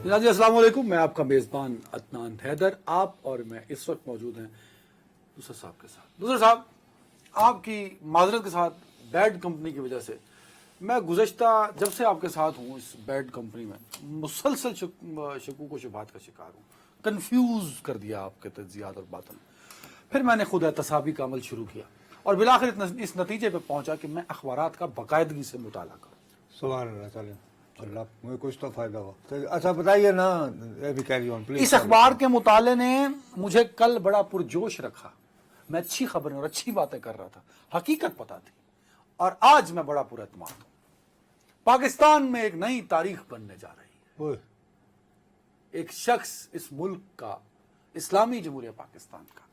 جی السلام علیکم، میں آپ کا میزبان عدنان حیدر. آپ اور میں اس وقت موجود ہیں دوسرے صاحب کے ساتھ. دوسرے صاحب، آپ کی معذرت کے ساتھ بیڈ کمپنی کی وجہ سے میں گزشتہ جب سے آپ کے ساتھ ہوں اس بیڈ کمپنی میں مسلسل شکوک و شبہات کا شکار ہوں. کنفیوز کر دیا آپ کے تجزیات اور باطن. پھر میں نے خود احتسابی کا عمل شروع کیا اور بالآخر اس نتیجے پہ پہنچا کہ میں اخبارات کا باقاعدگی سے مطالعہ کروں. سبحان اللہ. چلیں اللہ مجھے کچھ تو فائدہ ہوا. اچھا بتائیے نا. Carry on please. اس اخبار کے مطالعے نے مجھے کل بڑا پرجوش رکھا. میں اچھی خبریں اور اچھی باتیں کر رہا تھا، حقیقت پتہ تھی، اور آج میں بڑا پراعتماد ہوں. پاکستان میں ایک نئی تاریخ بننے جا رہی ہے. ایک شخص اس ملک کا، اسلامی جمہوریہ پاکستان کا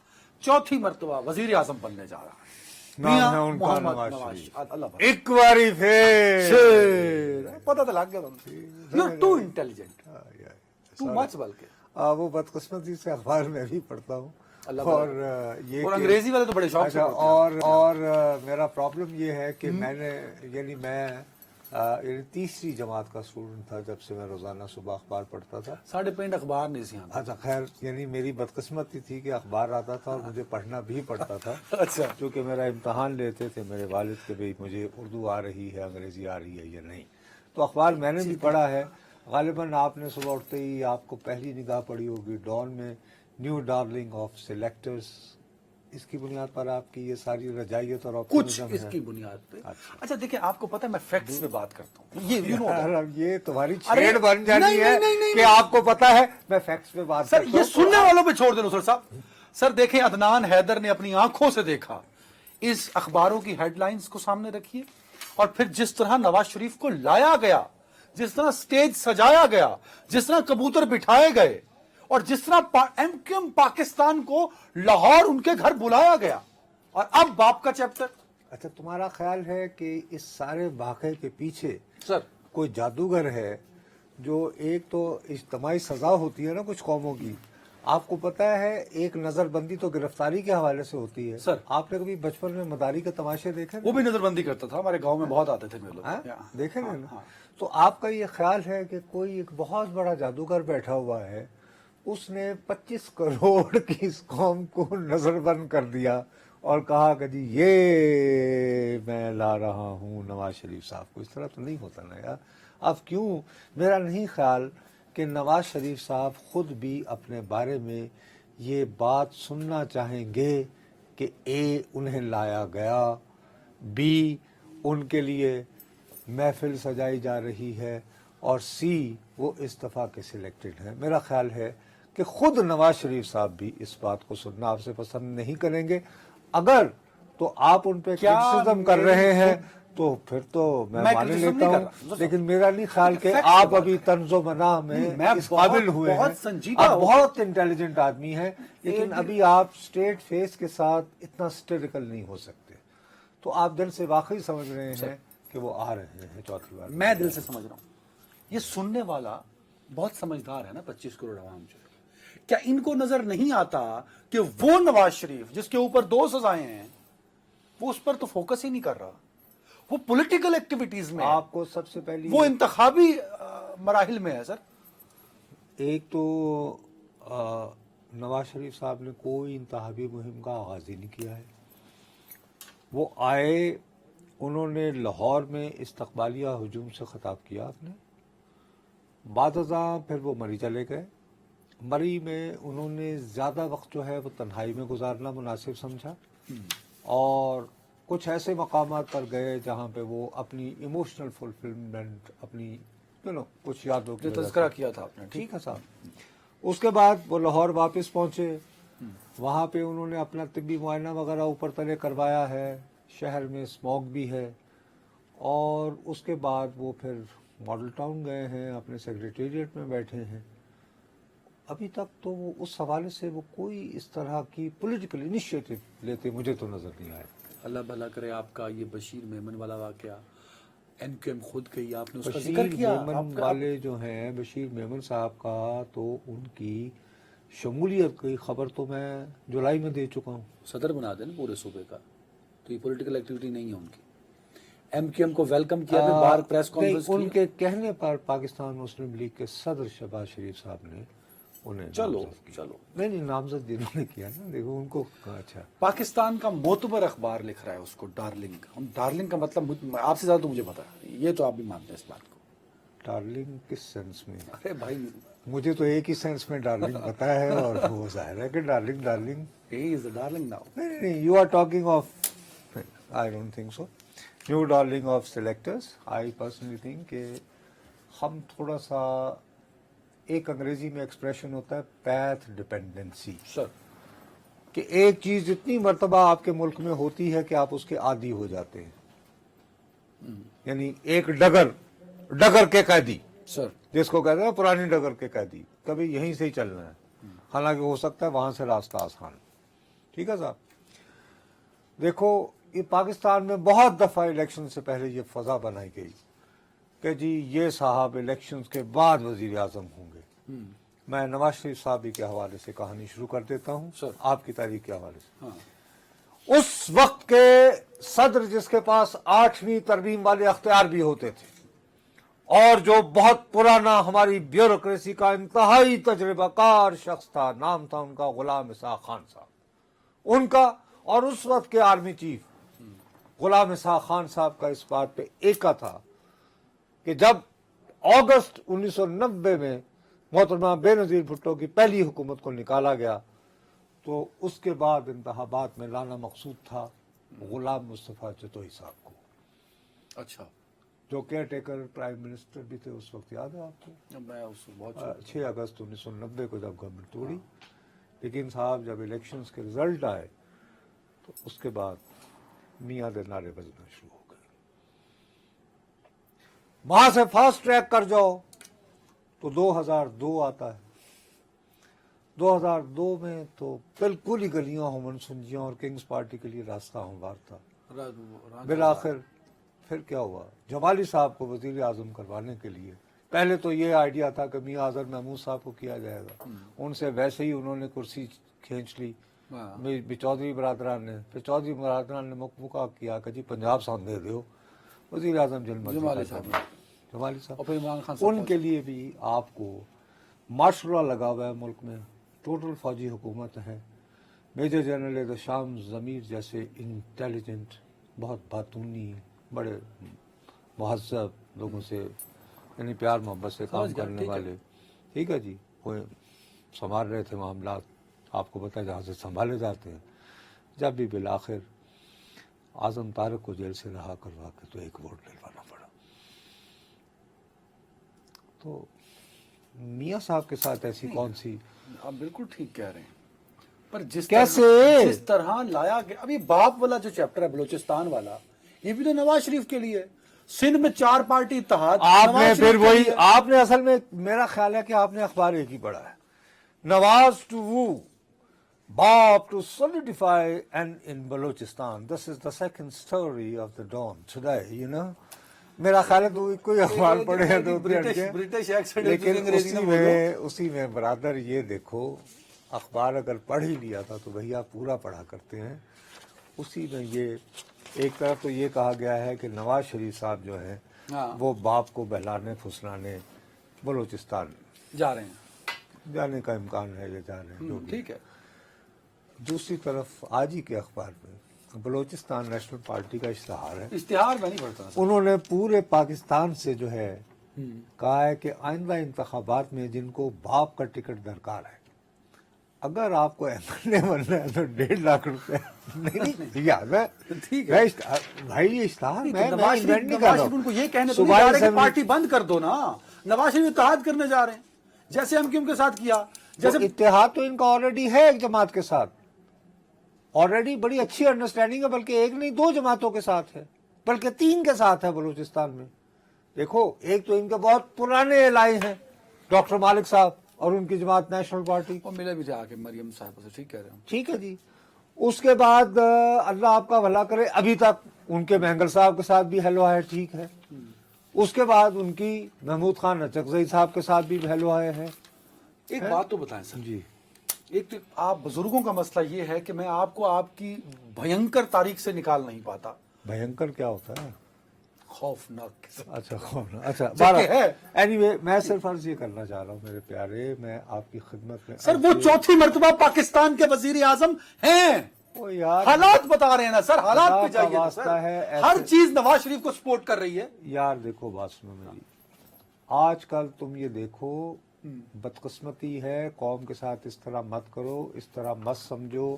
چوتھی مرتبہ وزیر اعظم بننے جا رہا ہے. نام ہے ان کا نواز شریف. اللہ ایک باری پھر پتہ تو لگ گیا تم. You too intelligent, too much. بلکہ وہ بدقسمتی سے اخبار میں بھی پڑھتا ہوں. اور یہ انگریزی والے تو بڑے شوق سے. اور میرا پرابلم یہ ہے کہ میں نے میں تیسری جماعت کا اسٹوڈنٹ تھا جب سے میں روزانہ صبح اخبار پڑھتا تھا. ساڑھے پینٹ اخبار نہیں سی آتا. اچھا خیر، میری بدقسمتی تھی کہ اخبار آتا تھا اور مجھے پڑھنا بھی پڑتا تھا. اچھا. کیونکہ میرا امتحان لیتے تھے میرے والد کے بھی مجھے اردو آ رہی ہے، انگریزی آ رہی ہے یا نہیں. تو اخبار میں نے بھی پڑھا ہے. غالباً آپ نے صبح اٹھتے ہی آپ کو پہلی نگاہ پڑی ہوگی ڈان میں نیو ڈارلنگ آف سلیکٹرز. اس کی بنیاد پر آپ کی یہ ساری رجائیت اور کچھ اس کی بنیاد پہ. اچھا دیکھیں، آپ کو پتہ ہے میں فیکٹس پہ بات کرتا ہوں. یہ تمہاری چھیڑ بن جانی ہے کہ آپ کو پتہ ہے میں فیکٹس پہ بات کرتا ہوں. یہ سننے والوں پہ چھوڑ دیں نصرت صاحب. سر دیکھیں، عدنان حیدر نے اپنی آنکھوں سے دیکھا. اس اخباروں کی ہیڈ لائنز کو سامنے رکھیے اور پھر جس طرح نواز شریف کو لایا گیا، جس طرح سٹیج سجایا گیا، جس طرح کبوتر بٹھائے گئے، اور جس طرح ایم کیو ایم پاکستان کو لاہور ان کے گھر بلایا گیا، اور اب باپ کا چیپٹر. اچھا، تمہارا خیال ہے کہ اس سارے واقعے کے پیچھے سر کوئی جادوگر ہے؟ جو ایک تو اجتماعی سزا ہوتی ہے نا کچھ قوموں کی، آپ کو پتہ ہے ایک نظر بندی تو گرفتاری کے حوالے سے ہوتی ہے. سر آپ نے کبھی بچپن میں مداری کے تماشے دیکھے؟ وہ بھی نظر بندی کرتا تھا، ہمارے گاؤں میں بہت آتے تھے لوگ. دیکھے نا. تو آپ کا یہ خیال ہے کہ کوئی ایک بہت بڑا جادوگر بیٹھا ہوا ہے، اس نے 25 کروڑ کی اس قوم کو نظر بند کر دیا اور کہا کہ جی یہ میں لا رہا ہوں نواز شریف صاحب کو. اس طرح تو نہیں ہوتا نا یار. اب کیوں؟ میرا نہیں خیال کہ نواز شریف صاحب خود بھی اپنے بارے میں یہ بات سننا چاہیں گے کہ اے انہیں لایا گیا، بی ان کے لیے محفل سجائی جا رہی ہے، اور سی وہ استعفیٰ کے سلیکٹڈ ہیں. میرا خیال ہے کہ خود نواز شریف صاحب بھی اس بات کو سننا آپ سے پسند نہیں کریں گے. اگر تو آپ ان پہ کرٹیسزم کر رہے ہیں تو پھر تو میں مان لیتا ہوں، لیکن میرا نہیں خیال کہ آپ ابھی طنز و منع میں اس قابل ہوئے ہیں. آپ بہت انٹیلیجنٹ آدمی ہیں، لیکن ابھی آپ اسٹریٹ فیس کے ساتھ اتنا سٹیریکل نہیں ہو سکتے. تو آپ دل سے واقعی سمجھ رہے ہیں کہ وہ آ رہے ہیں چوتھی بار؟ میں دل سے سمجھ رہا ہوں. یہ سننے والا بہت سمجھدار ہے نا. 25 کروڑ عوام جو ہے، کیا ان کو نظر نہیں آتا کہ وہ نواز شریف جس کے اوپر 2 سزائیں ہیں، وہ اس پر تو فوکس ہی نہیں کر رہا. وہ پولیٹیکل ایکٹیویٹیز میں، آپ کو سب سے پہلی وہ انتخابی مراحل میں ہے. سر ایک تو نواز شریف صاحب نے کوئی انتخابی مہم کا آغاز ہی نہیں کیا ہے. وہ آئے، انہوں نے لاہور میں استقبالیہ ہجوم سے خطاب کیا آپ نے، بعد ازاں پھر وہ مری چلے گئے. مری میں انہوں نے زیادہ وقت جو ہے وہ تنہائی میں گزارنا مناسب سمجھا، اور کچھ ایسے مقامات پر گئے جہاں پہ وہ اپنی ایموشنل فلفلمنٹ، اپنی کچھ یادوں جو تذکرہ کیا تھا آپ نے. ٹھیک ہے صاحب. اس کے بعد وہ لاہور واپس پہنچے. وہاں پہ انہوں نے اپنا طبی معائنہ وغیرہ اوپر تلے کروایا ہے. شہر میں اسموگ بھی ہے. اور اس کے بعد وہ پھر ماڈل ٹاؤن گئے ہیں، اپنے سیکریٹریٹ میں بیٹھے ہیں. ابھی تک تو وہ اس حوالے سے وہ کوئی اس طرح کی پولیٹیکل انیشیٹو لیتے مجھے تو نظر نہیں آئے. اللہ بھلا کرے. آپ کا یہ بشیر میمن والا واقعہ، این کیو ایم خود گئی، آپ نے اس کا بشیر ذکر کیا. میمن والے جو ہیں، بشیر میمن صاحب کا تو ان کی شمولیت کی خبر تو میں جولائی میں دے چکا ہوں. صدر بنا دیں نا پورے صوبے کا، تو یہ پولیٹیکل ایکٹیویٹی نہیں ہے ان کی. MQM کو ویلکم کیا پھر باہر پریس کانفرنس ان کی؟ کے کہنے پر پاکستان مسلم لیگ کے صدر شہباز شریف صاحب نے انہیں چلو نامزد کیا۔ چلو نہیں نامزد جنہوں نے کیا نا، دیکھو ان کو اچھا پاکستان کا معتبر اخبار لکھ رہا ہے اس کو ڈارلنگ، ہم ڈارلنگ کا مطلب آپ سے زیادہ تو مجھے پتا ہے، یہ تو آپ بھی مانتے ہیں اس بات کو؟ ڈارلنگ کس سینس میں؟ ارے بھائی مجھے تو ایک ہی سینس میں ڈارلنگ پتا ہے، اور وہ ظاہر ہے کہ darling he is darling now. نہیں، you are talking of, I don't think so, new darling of selectors. I personally think کہ ہم تھوڑا سا، ایک انگریزی میں ایکسپریشن ہوتا ہے پیتھ ڈپینڈنسی، سر کہ ایک چیز جتنی مرتبہ آپ کے ملک میں ہوتی ہے کہ آپ اس کے عادی ہو جاتے ہیں. یعنی ایک ڈگر کے قیدی، سر جس کو کہتے ہیں پرانی ڈگر کے قیدی، کبھی یہیں سے ہی چلنا ہے، حالانکہ ہو سکتا ہے وہاں سے راستہ آسان. ٹھیک ہے صاحب، دیکھو یہ پاکستان میں بہت دفعہ الیکشن سے پہلے یہ فضا بنائی گئی کہ جی یہ صاحب الیکشن کے بعد وزیر اعظم ہوں گے. میں نواز شریف صاحب کے حوالے سے کہانی شروع کر دیتا ہوں، سر. آپ کی تاریخ کے حوالے سے. ہاں اس وقت کے صدر جس کے پاس 8ویں ترمیم والے اختیار بھی ہوتے تھے، اور جو بہت پرانا ہماری بیوروکریسی کا انتہائی تجربہ کار شخص تھا، نام تھا ان کا غلام اسحاق خان صاحب. ان کا اور اس وقت کے آرمی چیف غلام اسحاق خان صاحب کا اس بات پہ ایکا تھا کہ جب اگست 1990 میں محترمہ بے نظیر بھٹو کی پہلی حکومت کو نکالا گیا تو اس کے بعد انتخابات میں لانا مقصود تھا غلام مصطفیٰ چتوئی صاحب کو، اچھا. جو کیئر ٹیکر پرائم منسٹر بھی تھے اس وقت، یاد ہے آپ کو؟ میں اس کو بہت 6 اگست 1990 کو جب گورنمنٹ توڑی. لیکن صاحب جب الیکشنز کے رزلٹ آئے تو اس کے بعد میاں دے نعرے بجنا شروع ہو گئے. وہاں سے فاسٹ ٹریک کر جاؤ تو 2002 آتا ہے. 2002 میں تو بالکل ہی گلیاں ہومن سنجیاں اور کنگز پارٹی کے لیے راستہ ہموار تھا. بالآخر پھر کیا ہوا، جمالی صاحب کو وزیر اعظم کروانے کے لیے پہلے تو یہ آئیڈیا تھا کہ میاں اظہر محمود صاحب کو کیا جائے گا. ان سے ویسے ہی انہوں نے کرسی کھینچ لی چودھری برادران نے. پھر چودھری برادران نے مکمکا کیا کہ جی پنجاب سان دے دیو، وزیر اعظم جمالی صاحب جمالی صاحب. اور پھر عمران خان صاحب ان کے لیے بھی آپ کو مارشل لا لگا ہوا ہے ملک میں، ٹوٹل فوجی حکومت ہے. میجر جنرل احتشام ضمیر جیسے انٹیلیجنٹ، بہت باتونی، بڑے مہذب لوگوں سے یعنی پیار محبت سے کام کرنے والے، ٹھیک ہے جی، وہ سنبھال رہے تھے معاملات. آپ کو پتہ ہے جہاں سے سنبھالے جاتے ہیں. جب بھی بالآخر اعظم طارق کو جیل سے رہا کروا کے تو ایک ووٹ دلوانا پڑا. تو میاں صاحب کے ساتھ ایسی کون سی، آپ بالکل ٹھیک کہہ رہے ہیں، پر جس طرح لایا گیا ابھی باپ والا جو چیپٹر ہے بلوچستان والا، یہ بھی تو نواز شریف کے لیے. سندھ میں 4 پارٹی اتحاد، آپ نے پھر وہی، آپ نے اصل میں میرا خیال ہے کہ آپ نے اخبار ایک ہی پڑھا ہے. نواز to woo BAP to solidify and in Balochistan, this is the second story of the Dawn today, you know. میرا خیال ہے تو کوئی اخبار پڑھے ہیں تو برٹش ایکسنٹ، لیکن اسی میں برادر یہ دیکھو، اخبار اگر پڑھ ہی لیا تھا تو بھیا پورا پڑھا کرتے ہیں. اسی میں یہ ایک طرف تو یہ کہا گیا ہے کہ نواز شریف صاحب جو ہیں وہ باپ کو بہلانے پھسلانے بلوچستان جا رہے ہیں، جانے کا امکان ہے، یہ جا رہے ہیں جو بھی. ٹھیک ہے. دوسری طرف آج ہی کے اخبار میں بلوچستان نیشنل پارٹی کا اشتہار ہے. اشتہار میں نہیں پڑھتا. انہوں نے پورے پاکستان سے جو ہے کہا ہے کہ آئندہ انتخابات میں جن کو باپ کا ٹکٹ درکار ہے، اگر آپ کو ایم ایل اے بننا ہے تو 1.5 لاکھ روپے. نہیں یاد ہے بھائی، یہ اشتہار میں نواز شریف ان کو یہ کہنے تو نہیں جا رہے کہ پارٹی بند کر دو نا. نواز شریف اتحاد کرنے جا رہے ہیں جیسے ہم کیوں کے ساتھ کیا. جیسے اتحاد تو ان کا آلریڈی ہے ایک جماعت کے ساتھ، آلریڈی بڑی اچھی انڈرسٹینڈنگ ہے، بلکہ ایک نہیں 2 جماعتوں کے ساتھ ہے، بلکہ 3 کے ساتھ ہے بلوچستان میں. دیکھو ایک تو ان کے بہت پرانے الائی ہیں ڈاکٹر مالک صاحب اور ان کی جماعت نیشنل پارٹی، وہ ملے بھی جا کے مریم صاحب سے. ٹھیک کہہ رہے ہیں، ٹھیک ہے جی. اس کے بعد اللہ آپ کا بھلا کرے، ابھی تک ان کے مہنگل صاحب کے ساتھ بھی ہیلو ہے، ٹھیک ہے. اس کے بعد ان کی محمود خان اچکزئی صاحب کے ساتھ بھی ہیلو ہے. ایک بات تو بتائیں سر جی، ایک تو آپ بزرگوں کا مسئلہ یہ ہے کہ میں آپ کو آپ کی بھینکر تاریخ سے نکال نہیں پاتا. بھینکر کیا ہوتا ہے؟ خوفناک قسم اچھا خوفناک، اچھا جبکہ ہے۔ اینی وے میں صرف عرض یہ کرنا چاہ رہا ہوں میرے پیارے، میں آپ کی خدمت میں سر وہ چوتھی مرتبہ پاکستان کے وزیر اعظم ہیں، وہ یار حالات بتا رہے ہیں نا سر، حالات خدا پہ کا جائیے نا واسطہ سر، ہے، ایسے- ہر چیز نواز شریف کو سپورٹ کر رہی ہے۔ یار دیکھو بات سنو میری، آج کل تم یہ دیکھو بدقسمتی ہے، قوم کے ساتھ اس طرح مت کرو، اس طرح مت سمجھو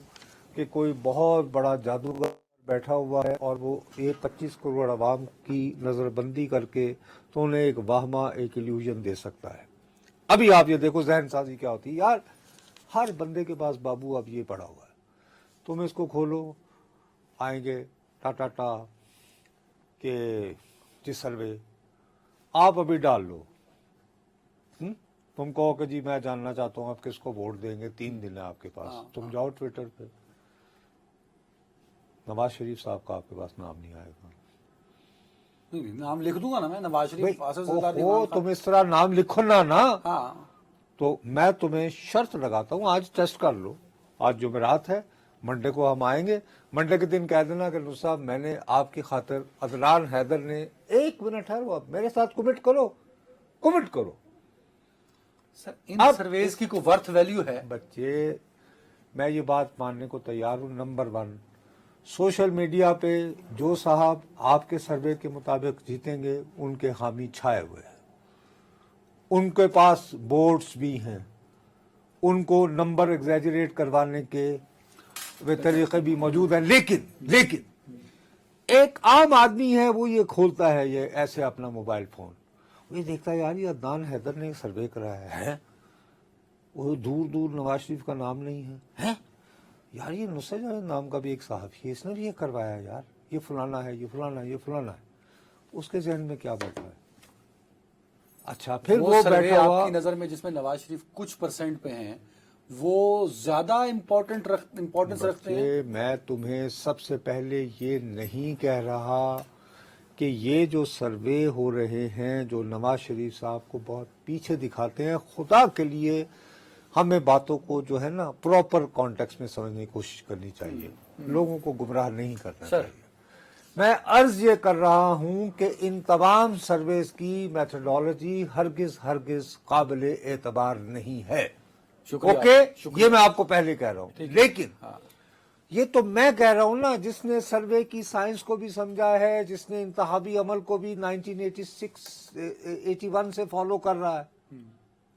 کہ کوئی بہت بڑا جادوگر بیٹھا ہوا ہے اور وہ 25 کروڑ عوام کی نظر بندی کر کے تو انہیں ایک واہمہ، ایک ایلیوژن دے سکتا ہے۔ ابھی آپ یہ دیکھو ذہن سازی کیا ہوتی ہے یار، ہر بندے کے پاس بابو اب یہ پڑا ہوا ہے، تم اس کو کھولو، آئیں گے ٹا کہ جی سروے آپ ابھی ڈال لو، تم کہو کہ جی میں جاننا چاہتا ہوں آپ کس کو ووٹ دیں گے، 3 دن ہے آپ کے پاس، تم جاؤ ٹویٹر پہ، نواز شریف صاحب کا آپ کے پاس نام نہیں آئے گا۔ نہیں، نام لکھ دوں گا نا میں، نواز شریف، آصف زرداری، اوہو، عمران خان۔ تم اس طرح نام لکھو نا ہاں تو میں تمہیں شرط لگاتا ہوں، آج ٹیسٹ کر لو، آج جمعرات ہے، منڈے کو ہم آئیں گے، منڈے کے دن کہہ دینا کہ نور صاحب میں نے آپ کی خاطر، عدنان حیدر نے، 1 منٹ ٹھہرو، آپ میرے ساتھ کمٹ کرو سر، ان اب سرویز کی کوئی ورتھ ویلیو ہے؟ بچے، میں یہ بات ماننے کو تیار ہوں۔ نمبر 1، سوشل میڈیا پہ جو صاحب آپ کے سروے کے مطابق جیتیں گے ان کے حامی چھائے ہوئے ہیں، ان کے پاس بورڈز بھی ہیں، ان کو نمبر ایگزیجریٹ کروانے کے وہ طریقے بھی موجود ہیں، لیکن ایک عام آدمی ہے، وہ یہ کھولتا ہے یہ ایسے اپنا موبائل فون، وہ یہ دیکھتا ہے یار یہ عدنان حیدر نے سروے کرایا ہے، وہ دور نواز شریف کا نام نہیں ہے، یار یہ نصرت جاوید نام کا بھی ایک صحافی ہے، اس نے بھی یہ کروایا ہے، یار یہ فلانا ہے، یہ فلانا ہے، یہ فلانا ہے، اس کے ذہن میں کیا بیٹھا ہے؟ اچھا پھر وہ سروے بیٹھا ہوا، آپ کی نظر میں جس میں نواز شریف کچھ پرسنٹ پہ ہیں، وہ زیادہ امپورٹنس رکھتے ہیں؟ بچے، میں تمہیں سب سے پہلے یہ نہیں کہہ رہا کہ یہ جو سروے ہو رہے ہیں جو نواز شریف صاحب کو بہت پیچھے دکھاتے ہیں، خدا کے لیے ہمیں باتوں کو جو ہے نا پراپر کانٹیکس میں سمجھنے کی کوشش کرنی چاہیے، لوگوں کو گمراہ نہیں کرنا سر، چاہیے۔ میں عرض یہ کر رہا ہوں کہ ان تمام سرویز کی میتھڈالوجی ہرگز قابل اعتبار نہیں ہے، شکریہ، اوکے، شکریہ۔ یہ میں آپ کو پہلے کہہ رہا ہوں، لیکن یہ تو میں کہہ رہا ہوں نا، جس نے سروے کی سائنس کو بھی سمجھا ہے، جس نے انتخابی عمل کو بھی 1981 سے فالو کر رہا ہے،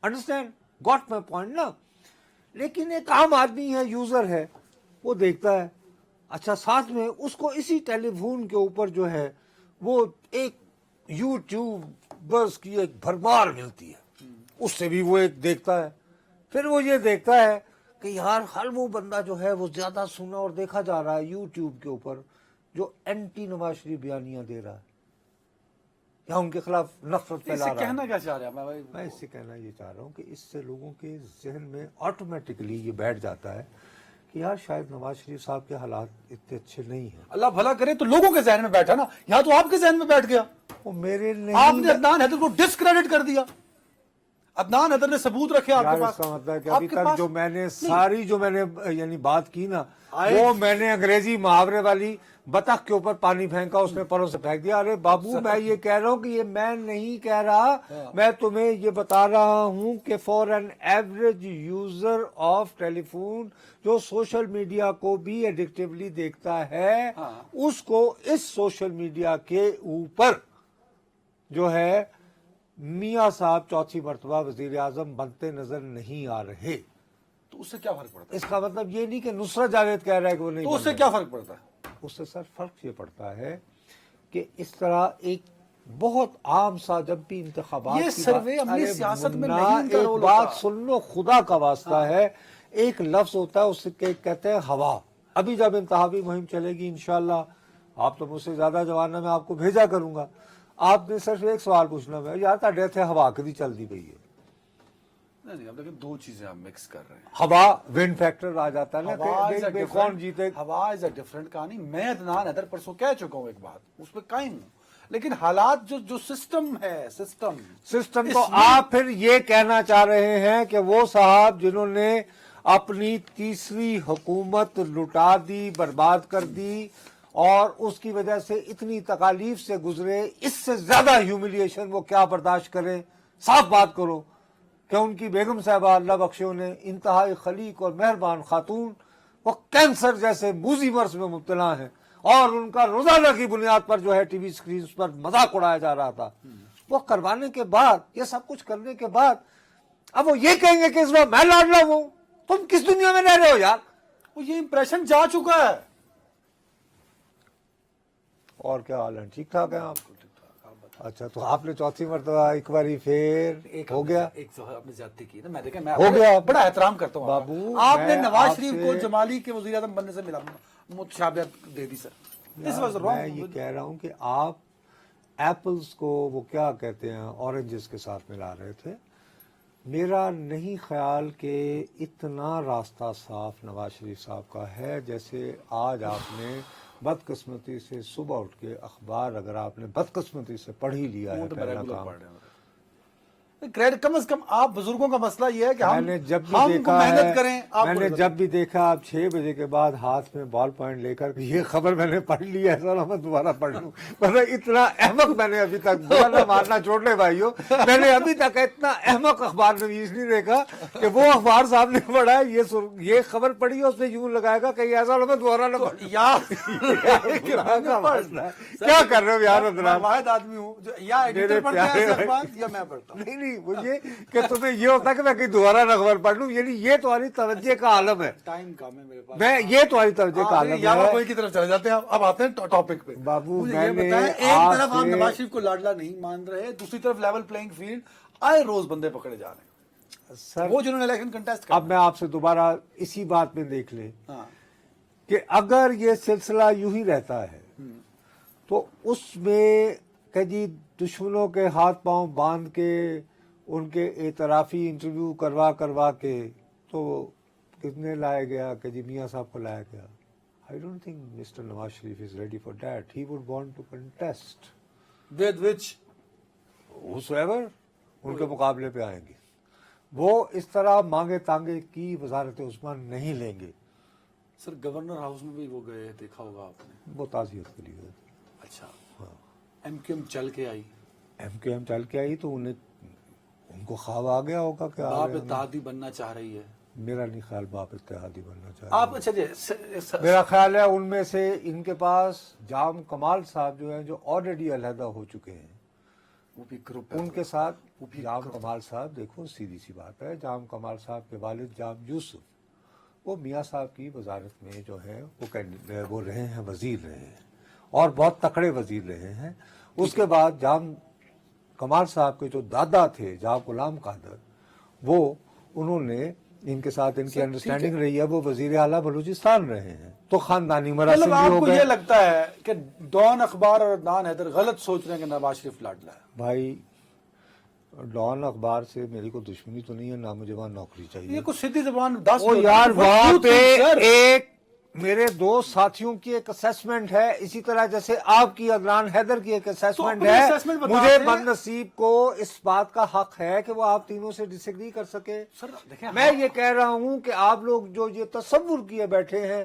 انڈرسٹینڈ گاٹ مائی پوائنٹ نا۔ لیکن ایک عام آدمی ہے، یوزر ہے، وہ دیکھتا ہے، اچھا ساتھ میں اس کو اسی ٹیلی فون کے اوپر جو ہے وہ ایک یوٹیوبرز کی ایک بھرمار ملتی ہے، اس سے بھی وہ ایک دیکھتا ہے، پھر وہ یہ دیکھتا ہے کہ یار ہر وہ بندہ جو ہے وہ زیادہ سنا اور دیکھا جا رہا ہے یوٹیوب کے اوپر جو اینٹی نواز شریف بیانیاں دے رہا ہے یا ان کے خلاف نفرت اس پھیلا سے رہا ہے۔ کہنا کیا چاہ رہے ہیں؟ میں اس سے کہنا یہ چاہ رہا ہوں کہ اس سے لوگوں کے ذہن میں آٹومیٹکلی یہ بیٹھ جاتا ہے کہ یار شاید نواز شریف صاحب کے حالات اتنے اچھے نہیں ہیں۔ اللہ بھلا کرے تو لوگوں کے ذہن میں بیٹھا نا، یہاں تو آپ کے ذہن میں بیٹھ گیا، وہ میرے آپ نے نہیں، عدنان حیدر کو ڈسکریڈٹ کر دیا، عدنان حیدر نے ثبوت رکھے آپ یار کے اس پاس، کا مطلب ہے کہ آپ ابھی کے تک پاس جو میں نے ساری جو میں نے یعنی بات کی نا، آئے- وہ میں نے انگریزی محاورے والی بطخ کے اوپر پانی پھینکا، اس نے پروں سے پھینک دیا۔ ارے بابو میں یہ کہہ رہا ہوں کہ یہ میں نہیں کہہ رہا، میں تمہیں یہ بتا رہا ہوں کہ for an average user of telephone جو سوشل میڈیا کو بھی ایڈکٹیولی دیکھتا ہے، اس کو اس سوشل میڈیا کے اوپر جو ہے میاں صاحب چوتھی مرتبہ وزیر اعظم بنتے نظر نہیں آ رہے۔ تو اس سے کیا فرق پڑتا ہے؟ اس کا مطلب یہ نہیں کہ نصرت جاوید کہہ رہا ہے کہ وہ نہیں تو اس بن سے رہے۔ کیا فرق پڑتا ہے؟ اس سے سر فرق یہ پڑتا ہے کہ اس طرح ایک بہت عام سا جب بھی انتخابات یہ کی سروے بات- عملی ارے سیاست میں منا، نہیں ان کا ایک رول بات ہوتا۔ سن لو، خدا کا واسطہ ہے، ایک لفظ ہوتا ہے اس کے کہتے ہیں ہوا۔ ابھی جب انتخابی مہم چلے گی انشاءاللہ، آپ تو مجھ سے زیادہ جوان ہے، میں آپ کو بھیجا کروں گا، آپ نے صرف ایک سوال پوچھنا ہے، یار تھے تھے ہوا کدی چل دی پئی ہے، نہیں، اب لیکن دو چیزیں آپ مکس کر رہے ہیں۔ ہوا ون فیکٹر آ جاتا ہے نا ہوا کہ is a بے different- کون جیتے۔ ہوا از اے ڈفرنٹ کہانی۔ میں عدنان حیدر پرسوں کہہ چکا ہوں ایک بات، اس پہ قائم ہوں، لیکن حالات جو سسٹم ہے، سسٹم کو آپ پھر یہ کہنا چاہ رہے ہیں کہ وہ صاحب جنہوں نے اپنی تیسری حکومت لٹا دی، برباد کر دی، اور اس کی وجہ سے اتنی تکالیف سے گزرے، اس سے زیادہ ہیوملیشن وہ کیا برداشت کریں؟ صاف بات کرو کہ ان کی بیگم صاحبہ اللہ بخشے نے، انتہائی خلیق اور مہربان خاتون، وہ کینسر جیسے موذی مرض میں مبتلا ہیں، اور ان کا روزانہ کی بنیاد پر جو ہے ٹی وی سکرینز پر مذاق اڑایا جا رہا تھا، وہ کروانے کے بعد، یہ سب کچھ کرنے کے بعد اب وہ یہ کہیں گے کہ اس وقت میں لاڈلا ہوں؟ تم کس دنیا میں رہ رہے ہو یار؟ وہ یہ امپریشن جا چکا ہے. اور کیا حال ہے؟ ٹھیک ٹھاک ہیں آپ؟ اچھا، تو آپ نے چوتھی مرتبہ ایک باری پھر ہو گیا؟ ایک دفعہ آپ نے زیادتی کی نا، میں دیکھا، میں ہو گیا بڑا احترام کرتا ہوں بابو، آپ نے میں نواز آپ شریف سے- کو جمالی کے وزیر اعظم بننے سے ملا متشابہت دے دی سر. This was wrong. میں یہ کہہ رہا ہوں کہ آپ ایپلز کو وہ کیا کہتے ہیں اورنجز کے ساتھ ملا رہے تھے. میرا نہیں خیال کہ اتنا راستہ صاف نواز شریف صاحب کا ہے جیسے آج آپ نے بدقسمتی سے صبح اٹھ کے اخبار اگر آپ نے بدقسمتی سے پڑھ ہی لیا ہے پہلا کام. کریڈٹ کم از کم آپ بزرگوں کا مسئلہ یہ ہے کہ میں ہم نے جب بھی ہم دیکھا محنت ہے، کریں. آپ میں نے جب بھی دیکھا آپ 6 بجے کے بعد ہاتھ میں بال پوائنٹ لے کر یہ خبر میں نے پڑھ لی ہے، سر میں دوبارہ پڑھ لوں. مطلب اتنا احمق میں نے ابھی تک دوبارہ مارنا چھوڑ لے بھائیوں، میں نے ابھی تک اتنا احمق اخبار نویس نہیں دیکھا کہ وہ اخبار صاحب نے پڑھا ہے یہ خبر پڑھی ہے، اس نے یوں لگائے گا کہ ایسا میں دوبارہ نہ پڑھ. کیا کر رہے ہو یار؟ میں واحد آدمی ہوں جو یا ایڈیٹر پڑھتا ہے ایسے اخبار یا میں پڑھتا ہوں. نہیں مجھے کہ تمہیں یہ ہوتا ہے کہ میں کہیں دوبارہ نہ خبر پڑھ لوں، یعنی یہ تمہاری توجہ کا عالم ہے. ٹائم کم ہے میرے پاس. میں یہ تمہاری توجہ کا عالم یا ہے. کوئی کی طرف چلے جاتے ہیں. اب آتے ہیں ٹاپک پہ. بابو، مجھے میں یہ نے بتائیں، ایک آپ طرف آپ سے- نواز شریف کو لاڈلا نہیں مان رہے، دوسری طرف لیول پلینگ فیلڈ آئے روز بندے پکڑے جا رہے ہیں. سر وہ جنہوں نے الیکشن کنٹیسٹ اب میں آپ سے دوبارہ اسی بات میں دیکھ لیں ہاں کہ اگر یہ سلسلہ یوں ہی رہتا ہے تو اس میں کہ جی دشمنوں کے ہاتھ پاؤں باندھ کے ان کے اعترافی انٹرویو کروا کے تو کتنے لایا گیا کہ جی میاں صاحب کو لایا گیا. I don't think Mr. Nawaz Sharif is ready for that. He would want to contest with which whosoever ان کے مقابلے پہ آئیں گے. وہ اس طرح مانگے تانگے کی وزارت عثمان نہیں لیں گے. سر گورنر ہاؤس میں بھی وہ گئے، دیکھا ہوگا آپ نے. وہ تعزیت کے لیے. اچھا، ایم کیو ایم چل کے آئی، ایم کیو ایم چل کے آئی تو ان کو خواب آ گیا ہوگا کہ باپ اتحادی بننا چاہ رہی ہے. میرا نہیں خیال باپ اتحادی بننا چاہ آپ رہے اچھا جی ہیں. میرا خیال ہے ان میں سے ان کے پاس جام کمال صاحب جو ہیں جو آلریڈی علیحدہ ہو چکے ہیں، وہ بھی گروپ ہے. ان کے ساتھ جام کمال صاحب، دیکھو سیدھی سی بات ہے، جام کمال صاحب کے والد جام یوسف وہ میاں صاحب کی وزارت میں جو ہے وہ رہے ہیں، وزیر رہے ہیں اور بہت تکڑے وزیر رہے ہیں. اس کے بعد جام کمال صاحب کے جو دادا تھے جام غلام قادر، وہ انہوں نے ان کے ساتھ ان کی انڈرسٹینڈنگ رہی ہے، وہ وزیر اعلیٰ بلوچستان رہے ہیں. تو خاندانی مراسم مطلب بھی آپ ہو کو گئے. یہ لگتا ہے کہ ڈان اخبار اور عدنان حیدر غلط سوچ رہے ہیں کہ نواز شریف لاڈلا ہے؟ بھائی ڈان اخبار سے میری کوئی دشمنی تو نہیں ہے، نہ مجھے وہاں نوکری چاہیے. یہ کچھ سیدھی زبان 10 وہ یار وہاں پہ ایک میرے دو ساتھیوں کی ایک اسیسمنٹ ہے، اسی طرح جیسے آپ کی عدنان حیدر کی ایک اسیسمنٹ اپنی ہے. assessment بتا مجھے دیں. بد نصیب کو اس بات کا حق ہے کہ وہ آپ تینوں سے ڈس ایگری کر سکے. سر دیکھیں، میں یہ کہہ رہا ہوں کہ آپ لوگ جو یہ تصور کیے بیٹھے ہیں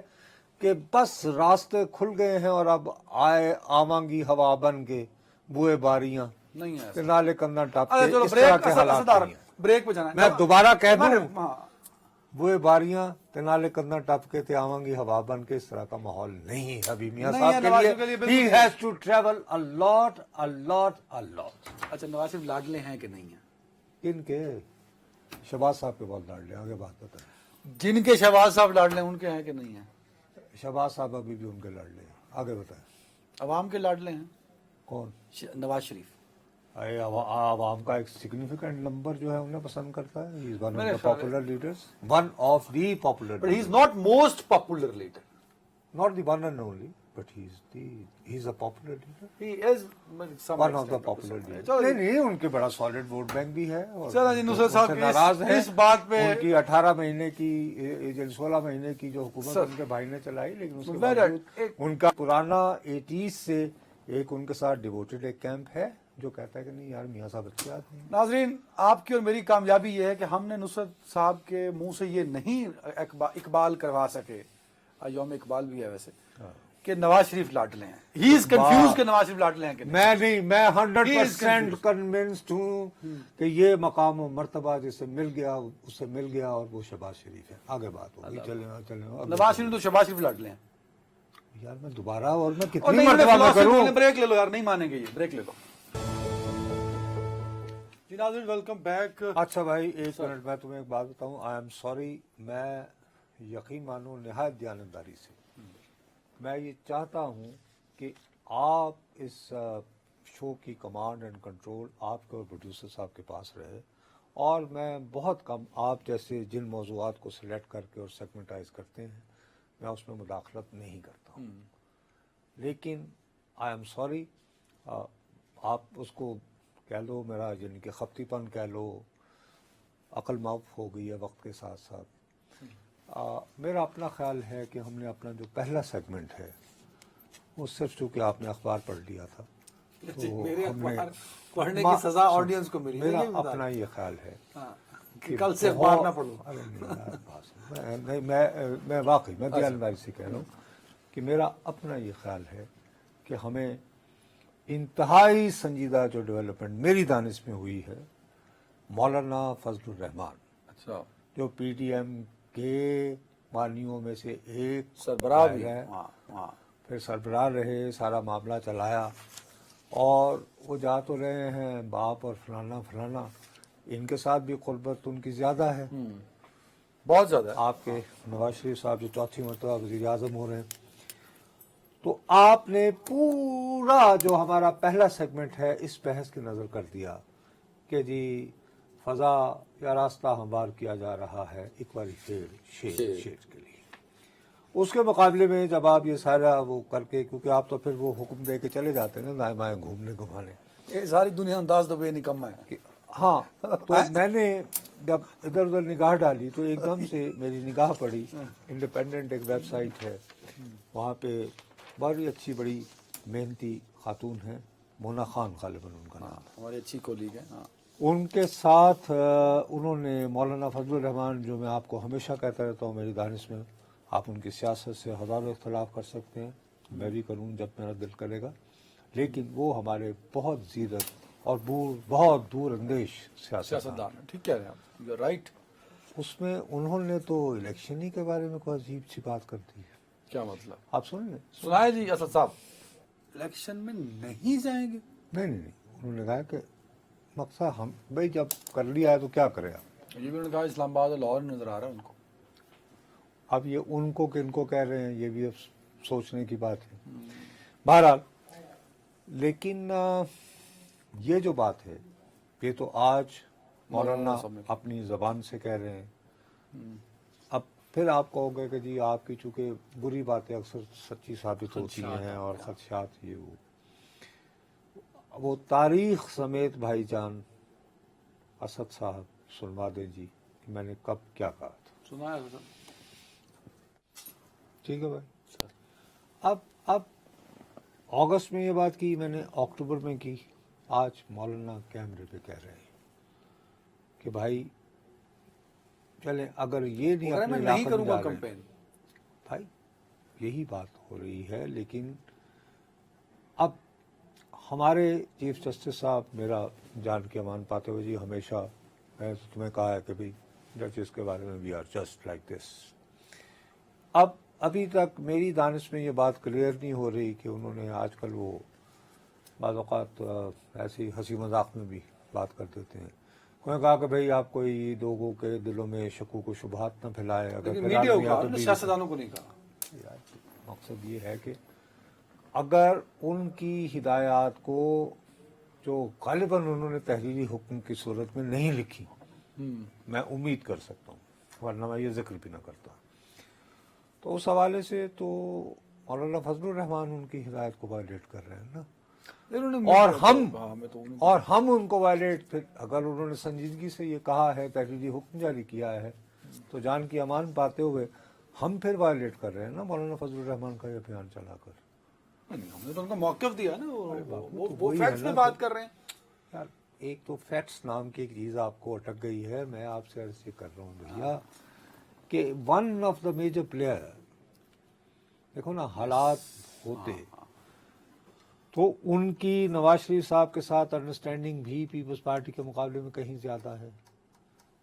کہ بس راستے کھل گئے ہیں اور اب آئے آوانگی ہوا بن کے بوئے باریاں نہیں ہے. کہ نالے کندھا ٹاپ اچھا کے، چلو اس طرح کے حالات بریک نہیں ہیں. بریک پہ جانا ہے. میں دوبارہ کہہ دوں، ہاں، بوئے باریاں تنالے کندھا ٹپ کے تے آوانگی ہوا بن کے، اس طرح کا ماحول نہیں ہے ابھی میاں نہیں ہے صاحب نواز کے شریف کے لیے. لیے بالکل He has to travel a lot. اچھا نواز شریف لاڈلے ہیں کہ نہیں ہیں؟ کن کے؟ شہباز صاحب کے بہت لاڈلے. آگے بات بتائیں. جن کے شہباز صاحب لاڈلے ان کے ہیں کہ نہیں ہیں؟ شہباز صاحب ابھی بھی ان کے لاڈلے ہیں. آگے بتائیں. عوام کے لاڈلے ہیں کون؟ نواز شریف. عوام کا ایک سگنیفیکنٹ نمبر جو ہے انہیں پسند کرتا ہے. He is one of میرے the خیال popular leaders. One of the popular But he is leaders. not most popular leader. Not the one and only, but he is a popular leader. He is some one of the extent popular of the- leader. چلو جی. نہیں ان کے بڑا solid vote bank بھی ہے اور چلو جی، نصرت ان سے صاحب کی ناراض ہیں. اس بات پہ ان کی 18 مہینے کی 16 مہینے کی جو حکومت سر، ان کے بھائی نے چلائی، لیکن اس کے Very باوجود ایک- ان کا پرانا 80s سے ایک ان کے ساتھ ڈیووٹڈ ایک کیمپ ہے جو کہتا ہے کہ نہیں یار میاں صاحب اچھے آدمی ہیں. ناظرین، آپ کی اور میری کامیابی یہ ہے کہ ہم نے نصرت صاحب کے منہ سے یہ نہیں اقبال کروا سکے، یوم اقبال بھی ہے ویسے، کہ نواز شریف لاڈلے ہیں. ہی از کنفیوز کہ نواز شریف لاڈلے ہیں کہ نہیں. میں نہیں، میں He is 100% confused. کنونسڈ ہوں کہ یہ مقام و مرتبہ جسے مل گیا اسے مل گیا، اور وہ شہباز شریف ہے. آگے بات ہوگی. چلیں نواز شریف تو شہباز شریف لاڈلے ہیں. یار میں دوبارہ اور میں اور کتنی نہیں مرتبہ میں کروں. بریک لے لو یار, نہیں مانیں گے یہ, بریک لے لو. جی ناظرین ویلکم بیک. اچھا بھائی ایک منٹ میں تمہیں ایک بات بتاؤں. آئی ایم سوری، میں یقین مانوں نہایت دیانتداری سے میں یہ چاہتا ہوں کہ آپ اس شو کی کمانڈ اینڈ کنٹرول آپ کے اور پروڈیوسر صاحب کے پاس رہے، اور میں بہت کم آپ جیسے جن موضوعات کو سلیکٹ کر کے اور سیگمنٹائز کرتے ہیں میں اس میں مداخلت نہیں کرتا ہوں. لیکن آئی ایم سوری، آپ اس کو کہہ لو میرا یعنی کہ خپتی پن کہہ لو، عقل معاف ہو گئی ہے وقت کے ساتھ ساتھ. میرا اپنا خیال ہے کہ ہم نے اپنا جو پہلا سیگمنٹ ہے وہ صرف چونکہ آپ نے اخبار پڑھ لیا تھا تو میرے ہم نے اخبار پڑھنے کی سزا آڈینس کو ملی. میرا اپنا یہ خیال ہے کہ کل سے اخبار نہ پڑھو. ارے نہیں یار بس نہیں، میں واقعی میں دیانتداری سے کہہ رہا ہوں کہ میرا اپنا یہ خیال ہے کہ ہمیں انتہائی سنجیدہ جو ڈیولپمنٹ میری دانش میں ہوئی ہے، مولانا فضل الرحمان اچھا جو پی ٹی ایم کے بانیوں میں سے ایک سربراہ بھی ہے، ہاں پھر سربراہ رہے، سارا معاملہ چلایا، اور وہ جا تو رہے ہیں باپ اور فلانا فلانا، ان کے ساتھ بھی قربت ان کی زیادہ ہے. بہت زیادہ ہے. آپ کے نواز شریف صاحب جو چوتھی مرتبہ وزیر اعظم ہو رہے ہیں، تو آپ نے پورا جو ہمارا پہلا سیگمنٹ ہے اس بحث کی نظر کر دیا کہ جی فضا یا راستہ ہموار کیا جا رہا ہے ایک باری شیر کے لیے. اس کے مقابلے میں جب آپ یہ سارا وہ کر کے، کیونکہ آپ تو پھر وہ حکم دے کے چلے جاتے ہیں نا دائیں بائیں گھومنے گھمانے، یہ ساری دنیا انداز دبے نکما ہے. ہاں. تو میں نے جب ادھر ادھر نگاہ ڈالی تو ایک دم سے میری نگاہ پڑی انڈیپینڈنٹ ایک ویب سائٹ ہے، وہاں پہ بڑی اچھی بڑی محنتی خاتون ہیں، مونا خان غالباً ان کا نام، ہماری اچھی کولیگ ہے. ان کے ساتھ انہوں نے مولانا فضل الرحمان، جو میں آپ کو ہمیشہ کہتا رہتا ہوں میری دانش میں آپ ان کی سیاست سے ہزاروں اختلاف کر سکتے ہیں، میں بھی کروں جب میرا دل کرے گا، لیکن وہ ہمارے بہت زیرک اور بہت دور اندیش سیاستدان ہے. ٹھیک کہہ رہے ہیں آپ, یو آر رائٹ. اس میں انہوں نے تو الیکشن ہی کے بارے میں کوئی عجیب سی بات کر دی ہے. کیا مطلب؟ آپ سن لیں. سنائے جی اسد صاحب. الیکشن میں نہیں جائیں گے؟ نہیں، انہوں نے کہا کہ مقصد ہم بھائی جب کر لیا ہے تو کیا کرے آپ. یہ بھی انہوں نے کہا اسلام آباد اور لاہور نظر آ رہا ہے ان کو. اب یہ ان کو کہ ان کو کہہ رہے ہیں یہ بھی اب سوچنے کی بات ہے. بہرحال لیکن یہ جو بات ہے یہ تو آج مولانا اپنی زبان سے کہہ رہے ہیں. اب پھر آپ کہو گے کہ جی آپ کی چونکہ بری باتیں اکثر سچی ثابت ہوتی ہیں اور خدشات یہ وہ تاریخ سمیت بھائی جان اسد صاحب سنوا دیں جی کہ میں نے کب کیا کہا تھا. سنایا سر. ٹھیک ہے بھائی. اب اگست میں یہ بات کی میں نے، اکتوبر میں کی، آج مولانا کیمرے پہ کہہ رہے ہیں کہ بھائی چلیں اگر یہ نہیں اپنے میں علاقے نہیں میں کروں گا جا رہے کمپین. بھائی یہی بات ہو رہی ہے. لیکن اب ہمارے چیف جسٹس صاحب میرا جان کے امان پاتے ہوئے جی ہمیشہ میں تمہیں کہا ہے کہ بھائی ججز کے بارے میں we are just like this. ابھی تک میری دانش میں یہ بات کلیئر نہیں ہو رہی کہ انہوں نے آج کل وہ بعض اوقات ایسی ہنسی مذاق میں بھی بات کر دیتے ہیں. انہوں نے کہا کہ بھائی آپ کوئی لوگوں کے دلوں میں شکوک و شبہات نہ پھیلائے. اگر میڈیا کو سیاستدانوں کو نہیں کہا. مقصد یہ ہے کہ اگر ان کی ہدایات کو جو غالباً انہوں نے تحریری حکم کی صورت میں نہیں لکھی، میں امید کر سکتا ہوں ورنہ میں یہ ذکر بھی نہ کرتا. تو اس حوالے سے تو مولانا فضل الرحمان ان کی ہدایت کو وائلیٹ کر رہے ہیں نا. اور ہم ان کو وائلیٹ، پھر اگر انہوں نے سنجیدگی سے یہ کہا ہے، تحریری حکم جاری کیا ہے، تو جان کی امان پاتے ہوئے ہم پھر وائلیٹ کر رہے ہیں نا مولانا فضل الرحمان کا یہ بیان چلا کر. ہم نے تو ان کا موقف دیا نا, وہ فیکٹس پہ بات کر رہے ہیں. یار ایک تو فیکٹس نام کی ایک چیز آپ کو اٹک گئی ہے. میں آپ سے عرض یہ کر رہا ہوں بھیا کہ one of the major player, دیکھو نا حالات ہوتے تو ان کی نواز شریف صاحب کے ساتھ انڈرسٹینڈنگ بھی پیپلز پارٹی کے مقابلے میں کہیں زیادہ ہے.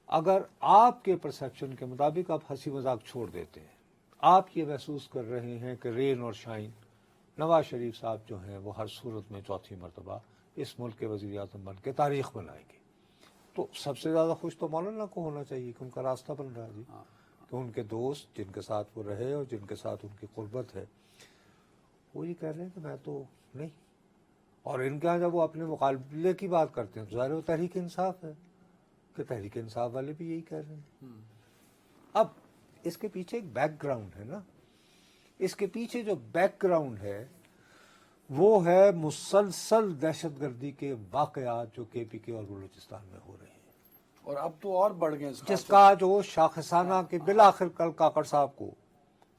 اگر آپ کے پرسیپشن کے مطابق آپ ہنسی مذاق چھوڑ دیتے ہیں, آپ یہ محسوس کر رہے ہیں کہ رین اور شائن نواز شریف صاحب جو ہیں وہ ہر صورت میں چوتھی مرتبہ اس ملک کے وزیر اعظم بن کے تاریخ بنائیں گے, تو سب سے زیادہ خوش تو مولانا کو ہونا چاہیے کہ ان کا راستہ بن رہا ہے جی, کہ ان کے دوست جن کے ساتھ وہ رہے اور جن کے ساتھ ان کی قربت ہے وہ یہ کہہ رہے ہیں کہ میں تو نہیں. اور ان کے یہاں جب وہ اپنے مقابلے کی بات کرتے ہیں تو ظاہر وہ تحریک انصاف ہے کہ تحریک انصاف والے بھی یہی کہہ رہے ہیں. اب اس کے پیچھے ایک بیک گراؤنڈ ہے نا, اس کے پیچھے جو بیک گراؤنڈ ہے وہ ہے مسلسل دہشت گردی کے واقعات جو کے پی کے اور بلوچستان میں ہو رہے ہیں, اور اب تو اور بڑھ گئے, جس کا جو شاخسانہ کے بالآخر کل کاکڑ صاحب کو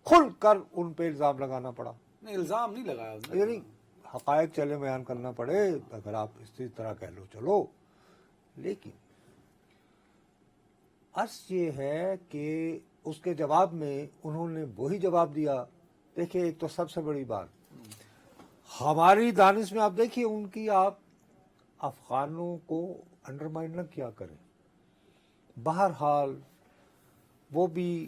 کھل کر ان پہ الزام لگانا پڑا. نہیں, الزام نہیں لگایا اس نے. یعنی حقائق چلے بیان کرنا پڑے اگر آپ اسی طرح کہہ لو چلو, لیکن عرض یہ ہے کہ اس کے جواب میں انہوں نے وہی جواب دیا. دیکھیں ایک تو سب سے بڑی بات ہماری دانش میں آپ دیکھیے ان کی, آپ افغانوں کو انڈرمائن نہ کیا کریں. بہرحال وہ بھی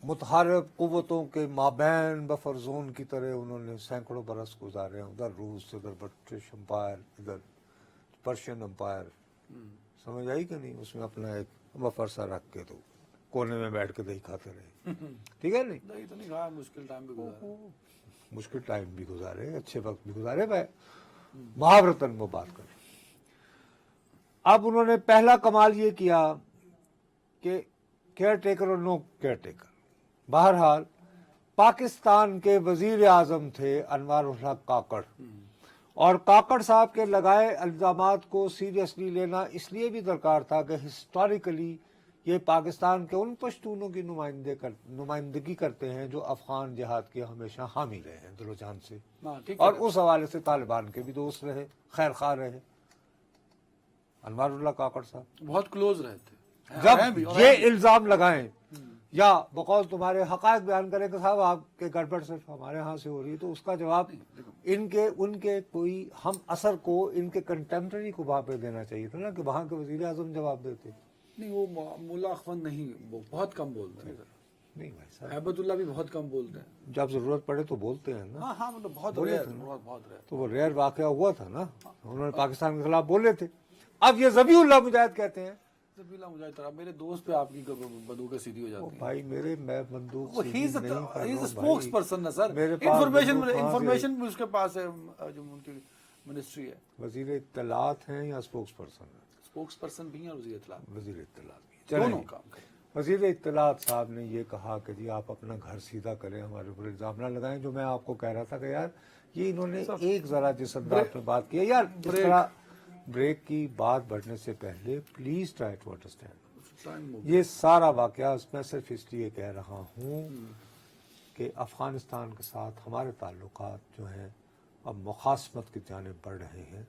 متحرک قوتوں کے مابین بفر زون کی طرح انہوں نے سینکڑوں برس گزارے ہیں, ادھر روس, ادھر برٹش امپائر, ادھر پرشین امپائر, سمجھ آئی کہ نہیں, اس میں اپنا ایک بفر سا رکھ کے تو کونے میں بیٹھ کے دہی کھاتے رہے. ٹھیک ہے نہیں, نہیں تو نہیں کہا, مشکل ٹائم بھی گزارا, مشکل ٹائم بھی گزارے, اچھے وقت بھی گزارے, میں محاورتاً وہ بات کریں. اب انہوں نے پہلا کمال یہ کیا کہ کیئر ٹیکر اور نو کیئر ٹیکر. بہرحال پاکستان کے وزیر اعظم تھے انوار الحق کاکڑ, اور کاکڑ صاحب کے لگائے الزامات کو سیریسلی لینا اس لیے بھی درکار تھا کہ ہسٹوریکلی یہ پاکستان کے ان پشتونوں کی نمائندگی کرتے ہیں جو افغان جہاد کے ہمیشہ حامی رہے ہیں دل و جان سے, اور اس حوالے سے طالبان کے بھی دوست رہے, خیر خواہ رہے. انوار اللہ کاکڑ صاحب بہت کلوز رہتے, جب یہ الزام لگائیں یا بقول تمہارے حقائق بیان کریں کہ صاحب آپ کے گڑبڑ صرف ہمارے ہاں سے ہو رہی ہے, تو اس کا جواب ان کے کوئی ہم اثر کو ان کے کنٹمپرری کو وہاں پہ دینا چاہیے تھا نا, کہ وہاں کے وزیر اعظم جواب دیتے. نہیں, وہ مولا اخوند نہیں, وہ بہت کم بولتے ہیں. نہیں بھائی صاحب, ہیبت اللہ بھی بہت کم بولتے ہیں. جب ضرورت پڑے تو بولتے ہیں نا. ہاں ہاں, مطلب بہت ریئر, بہت ریئر. تو وہ ریئر واقعہ ہوا تھا نا, انہوں نے پاکستان کے خلاف بولے تھے. اب یہ ذبیح اللہ مجاہد کہتے ہیں, ذبیح اللہ مجاہد طرح میرے دوست پہ آپ کی بندوقیں سیدھی ہو جاتی ہیں. بھائی میں بندوق ہی از اے اسپوکس پرسن نا سر, انفارمیشن بھی اس کے پاس ہے, جو ان کی منسٹری ہے. وزیر اطلاعات ہیں یا اسپوکس پرسن ہیں؟ اسپوکس پرسن بھی ہیں اور وزیر اطلاعات, وزیر اطلاعات بھی. دونوں کام کریں. وزیر اطلاعات صاحب نے یہ کہا کہ جی آپ اپنا گھر سیدھا کریں, ہمارے اوپر الزام نہ لگائیں. جو میں آپ کو کہہ رہا تھا کہ یار یہ انہوں نے ایک ذرا جس انداز میں بات کیا, یار اس طرح بریک کی بات بڑھنے سے پہلے پلیز ٹرائی ٹو انڈرسٹینڈ. یہ سارا واقعہ میں صرف اس لیے کہہ رہا ہوں کہ افغانستان کے ساتھ ہمارے تعلقات جو ہیں اب مخاصمت کی جانب بڑھ رہے ہیں.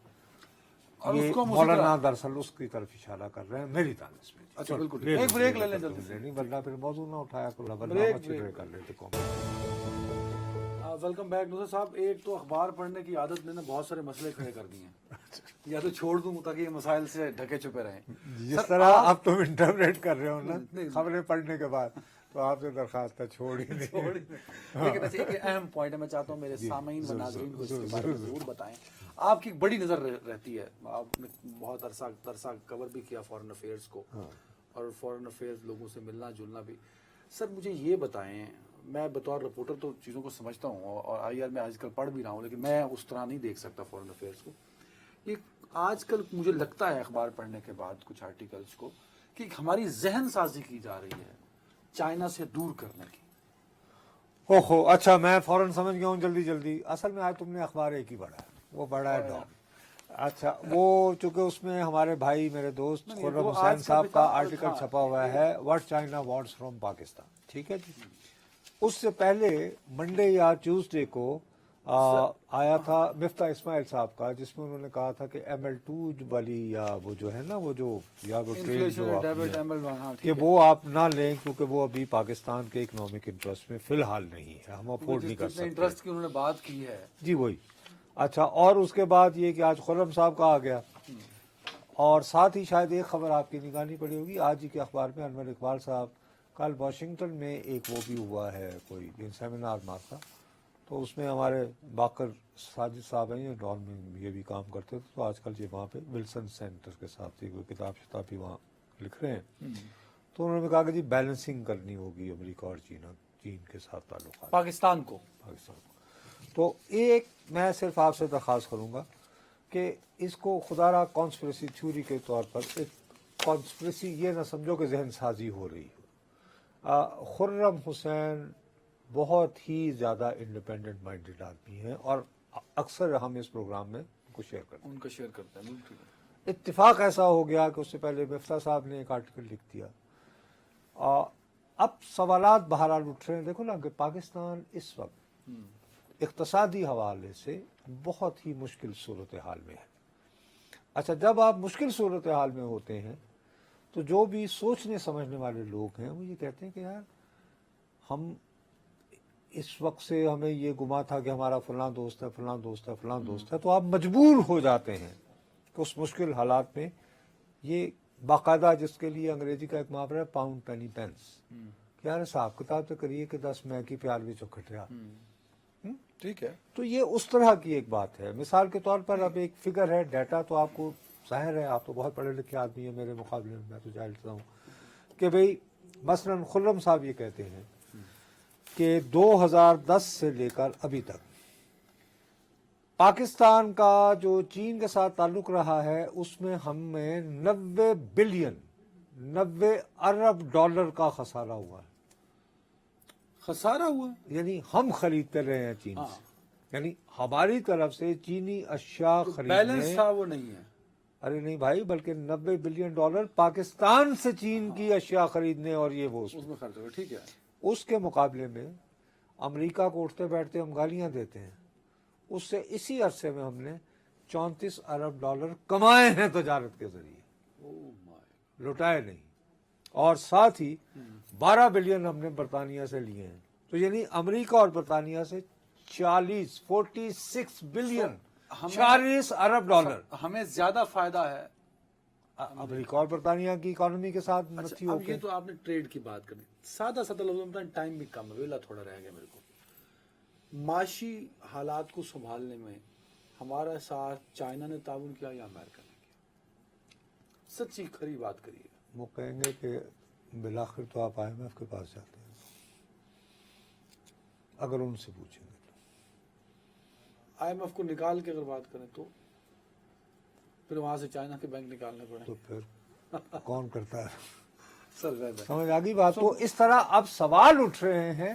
یہ مولانا دراصل اس کی طرف اشارہ کر رہے ہیں میری دانش میں. اچھا بالکل, ایک بریک لے لیں جلدی سے, نہیں ورنہ پھر موضوع نہ اٹھایا کرو, بریک کر لیتے. ویلکم بیک نصرت صاحب. ایک تو اخبار پڑھنے کی عادت نے بہت سارے مسئلے کھڑے کر دیے ہیں, یا تو چھوڑ دوں تاکہ یہ مسائل سے ڈھکے چھپے رہیں. جس طرح آپ تم انٹرپریٹ کر رہے ہو نا خبریں پڑھنے کے بعد, تو آپ سے درخواست ہے چھوڑ ہی نہیں. لیکن ایک اہم پوائنٹ ہے, میں چاہتا ہوں میرے سامعین و ناظرین کو اس کے بارے میں ضرور بتائیں. آپ کی بڑی نظر رہتی ہے, آپ نے بہت عرصہ کور بھی کیا فارن افیئرس کو, اور فارن افیئرس لوگوں سے ملنا جلنا بھی. سر مجھے یہ بتائیں, میں بطور رپورٹر تو چیزوں کو سمجھتا ہوں, اور آئی آر میں آج کل پڑھ بھی رہا ہوں, لیکن میں اس طرح نہیں دیکھ سکتا فارن افیئرس کو. یہ آج کل مجھے لگتا ہے اخبار پڑھنے کے بعد کچھ آرٹیکلس کو کہ ہماری ذہن سازی کی جا رہی ہے چائنا سے دور کرنے کی. اوہو, اچھا میں فوراً سمجھ گیا ہوں جلدی. اصل میں آج تم نے اخبار ایک ہی پڑھا ہے, وہ پڑھا ہے ڈان. اچھا, وہ چونکہ اس میں ہمارے بھائی میرے دوست خرم حسین صاحب کا آرٹیکل چھپا ہوا ہے, what China wants from Pakistan. ٹھیک ہے جی. اس سے پہلے منڈے یا ٹیوزڈے کو آیا تھا مفتاح اسماعیل صاحب کا، جس میں انہوں نے کہا تھا کہ ML2 والی یا وہ جو ہے نا وہ جو یا وہ ٹرین جو کہ وہ آپ نہ لیں، کیونکہ وہ ابھی پاکستان کے اکنامک انٹرسٹ میں فی الحال نہیں ہے، ہم افورڈ نہیں کر سکتے۔ انٹرسٹ کی انہوں نے بات کی ہے جی وہی۔ اچھا، اور اس کے بعد یہ کہ آج خرم صاحب کا آ گیا، اور ساتھ ہی شاید ایک خبر آپ کی نگرانی پڑی ہوگی آج ہی کے اخبار میں، انور اقبال صاحب کل واشنگٹن میں ایک وہ بھی ہوا ہے کوئی سیمینار مارکا، تو اس میں ہمارے باقر ساجد صاحب ہیں، یہ ڈون میں یہ بھی کام کرتے تھے، تو آج کل یہ وہاں پہ ولسن سینٹر کے ساتھ ہی کوئی کتاب شتاب بھی وہاں لکھ رہے ہیں، تو انہوں نے کہا کہ جی بیلنسنگ کرنی ہوگی امریکہ اور چین کے ساتھ تعلقات پاکستان کو۔ تو ایک میں صرف آپ سے درخواست کروں گا کہ اس کو خدا را کانسپریسی تھیوری کے طور پر ایک کانسپریسی یہ نہ سمجھو کہ ذہن سازی ہو رہی ہو۔ خرم حسین بہت ہی زیادہ انڈیپینڈنٹ مائنڈیڈ آدمی ہیں، اور اکثر ہم اس پروگرام میں ان کو شیئر کرتے ہیں، ان کا شیئر کرتا ہے۔ اتفاق ایسا ہو گیا کہ اس سے پہلے مفتاح صاحب نے ایک آرٹیکل لکھ دیا، اب سوالات بہرحال اٹھ رہے ہیں۔ دیکھو نا کہ پاکستان اس وقت اقتصادی حوالے سے بہت ہی مشکل صورتحال میں ہے۔ اچھا، جب آپ مشکل صورتحال میں ہوتے ہیں تو جو بھی سوچنے سمجھنے والے لوگ ہیں وہ یہ کہتے ہیں کہ یار ہم اس وقت سے ہمیں یہ گما تھا کہ ہمارا فلاں دوست ہے، فلاں دوست ہے، فلاں دوست ہے، تو آپ مجبور ہو جاتے ہیں کہ اس مشکل حالات میں یہ باقاعدہ، جس کے لیے انگریزی کا ایک محاورہ ہے پاؤنڈ پینی پینس، کہ یار حساب کتاب تو کریے کہ 10 مئی کی پیال بھی چوکھٹ رہا۔ ٹھیک ہے، تو یہ اس طرح کی ایک بات ہے۔ مثال کے طور پر اب ایک فگر ہے، ڈیٹا تو آپ کو ظاہر ہے، آپ تو بہت پڑھے لکھے آدمی ہیں میرے مقابلے میں تو جانتا ہوں کہ بھئی مثلا خرم صاحب یہ کہتے ہیں کہ 2010 سے لے کر ابھی تک پاکستان کا جو چین کے ساتھ تعلق رہا ہے اس میں ہمیں 90 ارب ڈالر کا خسارہ ہوا ہے۔ خسارہ ہوا، یعنی ہم خریدتے رہے ہیں چین سے، یعنی ہماری طرف سے چینی اشیاء خریدنے، بیلنس تھا وہ نہیں ہے۔ ارے نہیں بھائی، بلکہ 90 بلین ڈالر پاکستان سے چین کی اشیاء خریدنے، اور یہ وہ اس میں خرچ ہوا، ٹھیک ہے۔ اس کے مقابلے میں امریکہ کو اٹھتے بیٹھتے ہم گالیاں دیتے ہیں، اس سے اسی عرصے میں ہم نے 34 ارب ڈالر کمائے ہیں تجارت کے ذریعے، لٹائے نہیں، اور ساتھ ہی 12 بلین ہم نے برطانیہ سے لیے ہیں، تو یعنی امریکہ اور برطانیہ سے 46 بلین 40 ارب ڈالر ہمیں زیادہ فائدہ ہے امریکہ اور برطانیہ کی اکانومی کے ساتھ متھی ہو اب کے۔ یہ تو آپ نے ٹریڈ کی بات کرنی، سادہ لفظوں میں ٹائم بھی کم ہے، ویلا تھوڑا رہ گیا میرے کو۔ معاشی حالات کو سنبھالنے میں ہمارا ساتھ چائنا نے تعاون کیا یا امریکہ نے کیا؟ سچی کھری بات کریے۔ وہ کہیں گے کہ بالآخر تو آپ IMF کے پاس جاتے ہیں، اگر ان سے پوچھیں گے تو IMF کو نکال کے اگر بات کریں تو پھر وہاں سے چائنا کے بینک نکالنے پڑے تو پھر کون کرتا ہے؟ سمجھ آ گئی بات؟ تو اس طرح اب سوال اٹھ رہے ہیں۔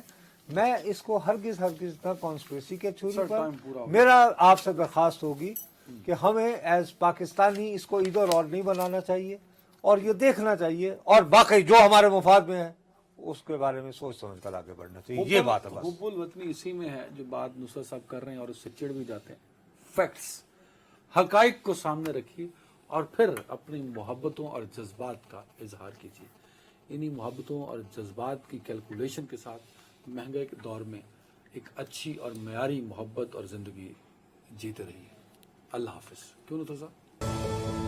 میں اس کو ہرگز نہ کانسپریسی کے تھیوری پر، میرا آپ سے درخواست ہوگی کہ ہمیں ایز پاکستانی اس کو ادھر اور نہیں بنانا چاہیے، اور یہ دیکھنا چاہیے، اور باقی جو ہمارے مفاد میں ہے اس کے بارے میں سوچ سمجھ کر آگے بڑھنا چاہیے۔ یہ بات ہے بس۔ حب الوطنی اسی میں ہے، جو بات نصرت صاحب کر رہے ہیں اور اس سے چڑ بھی جاتے ہیں۔ فیکٹس، حقائق کو سامنے رکھیے اور پھر اپنی محبتوں اور جذبات کا اظہار کیجیے۔ انہی محبتوں اور جذبات کی کیلکولیشن کے ساتھ مہنگے کے دور میں ایک اچھی اور معیاری محبت اور زندگی جیتے رہیے۔ اللہ حافظ۔ کیوں نصرت صاحب؟